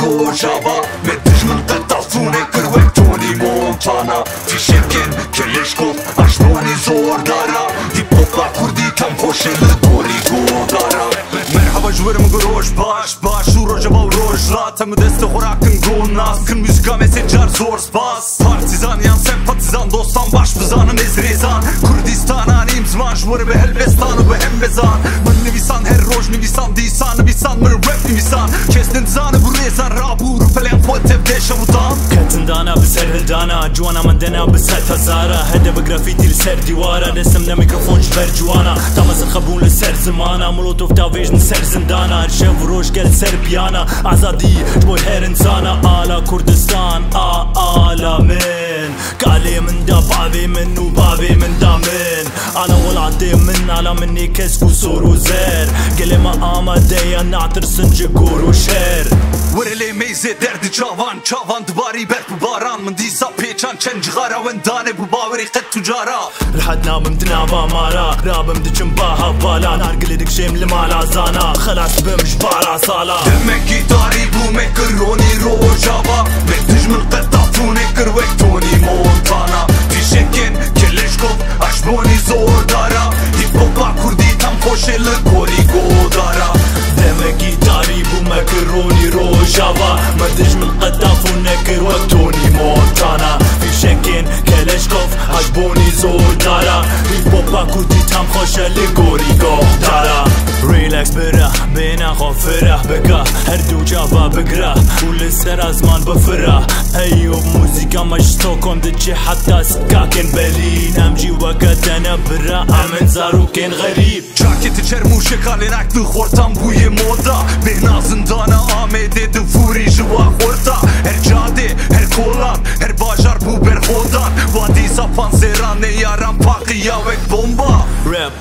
روجابا مدج من قطع ثوني كروك توني مونتانا في شكل كليشكوف عجبوني زور دارا دي بوبا كردي كم خوش لدوري دارا مرحبا جوير من قروش باش وروجابا وروج رات هم دست خوراك نقول ناس كل موسيقى مسجار زور سباس بارتيزان يان سمباتيزان دوستان باش بزانم ازريزان كردستان انيم زمان جوير به هلبستان و به هم بزان من نویسان هر روج نویسان دیسان نویسان من رپ نویسان کس نزان بريزان رابور فلان خود تبدأ شوطان كتندانا بسر هلدانا جوانا مندنا بسر تزارا هدا بجرافيتي لسر ديوارا رسمنا ميكروفون جبر جوانا تمز الخبون لسر زمانا مولوتوف تافيج نسر زندانا هرشف وروش قل سر بيانا عزادي جبور هر انسانا آلا كردستان آلا من قالي من دا بابي من وبابي من دا من أنا والعدي من على مني كسك وصور وزير قلي ما آمدي نعتر سنجكور وشير ورلي ميزه درد چاوان دباري برق باران من ديسا پیچان چنج غارا وندانه بباوري قد تجارا رحدنا بمدنا بامارا رابم دچم باها بالا نارقلي دك شيم لمالا زانا خلاص بمش بارا صالا دمك جيتاري بومك كروني روجابا مدج من قطع ثوني كروك توني مونتانا في شكل كليشكوف عجبوني زور دارا دي بوبا كردي تم خوش لكوري دارا دمك جيتاري بومك كروني روجابا مدج من قطع ثوني وقتوني مونتانا في شكل كليشكوف عجبوني زور دارا دي بوبا كردي تم خوش لكوري دارا ريلاكس برا بينا غفرة بقى هردو جابا بقرا ولسر ازمان بفرة ايوب موسيقى مشتوكم دجي حتى سكاكن بلين امجي وقت انا برا امن زاروكين غريب جاكيت چرمو شكالينك دخورتم بوی مودا بهنا زندانا آمده دفوری جوا خورتا هر جاده هر کولان هر باجار بو برخودان وادي صفان زيران ياران باقي وك بومبا راب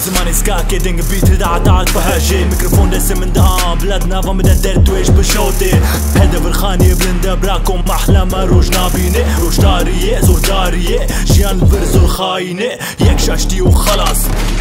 زمان سكاكي دنگ بيت دعات فهاجي ميكروفون دسم من دهان بلادنا ومدى درد ويش بشوتي هدا برخاني بلندا براكم احلى ما روج نابيني روج داريه زور داريه جيان البرز والخاينه يك شاشتي وخلاص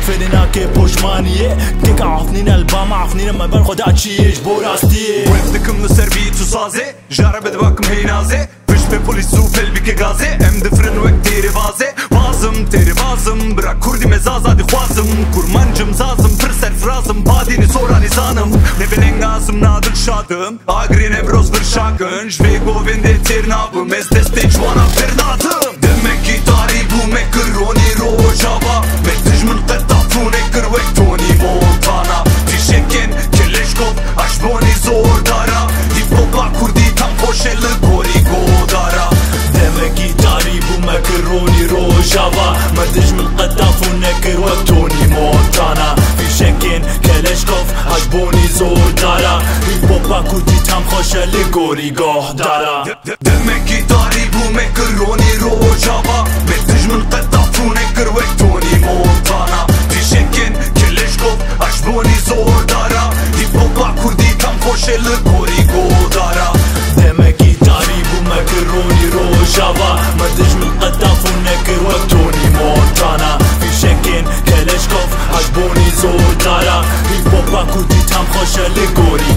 فدنا كي بوشمانيه كيك عفنين البام عفنين ما برخد اتشيش بوراستي وقتكم نسربيت وصازي جارب دباكم هينازي بش ببوليس وفل بك غازي ام دفرن وقت تيري بازي بازم تيري بازم برا كردي مزازا دي خوازم كرمانجم زازم فرسر فرازم باديني سوراني زانم نبلين غازم نادل شادم اغري نبروز برشاكن جويقو فيندي تيرنابم از دستي جوانا فرناتم دمك جيتاري بومك كروني روجابا مدج من قطع ثوني كروك توني مونتانا في شكل كليشكوف عجبوني زور دارا دي بوبا كردي تم خوش لكوري دارا دمك جيتاري بومكروني روجابا مدج من قطاف ونكر وقتوني مونتانا في شكل كليشكوف عجبوني زور دارا دي بوبا كردي تم خوش لكوري دارا دمك جيتاري بومكروني روجابا مدج من قطع ونكر وقتوني مونتانا في شكل كليشكوف عجبوني زور دارا دي بوبا كردي تم خوش لكوري دارا دمك جيتاري بومكروني روجابا مدج من قطاف ونكر وقتوني مونتانا في شكل كليشكوف عجبوني زور دارا دي بوبا كردي تم خوش لكوري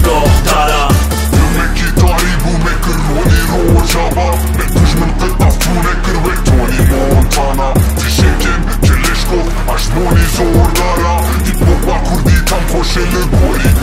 دارا دمك جيتاري بومكروني روجابا مدج من قطع ونكر وقتوني مونتانا في شكل كليشكوف عجبوني زور دارا دي بوبا كردي تم خوش لكوري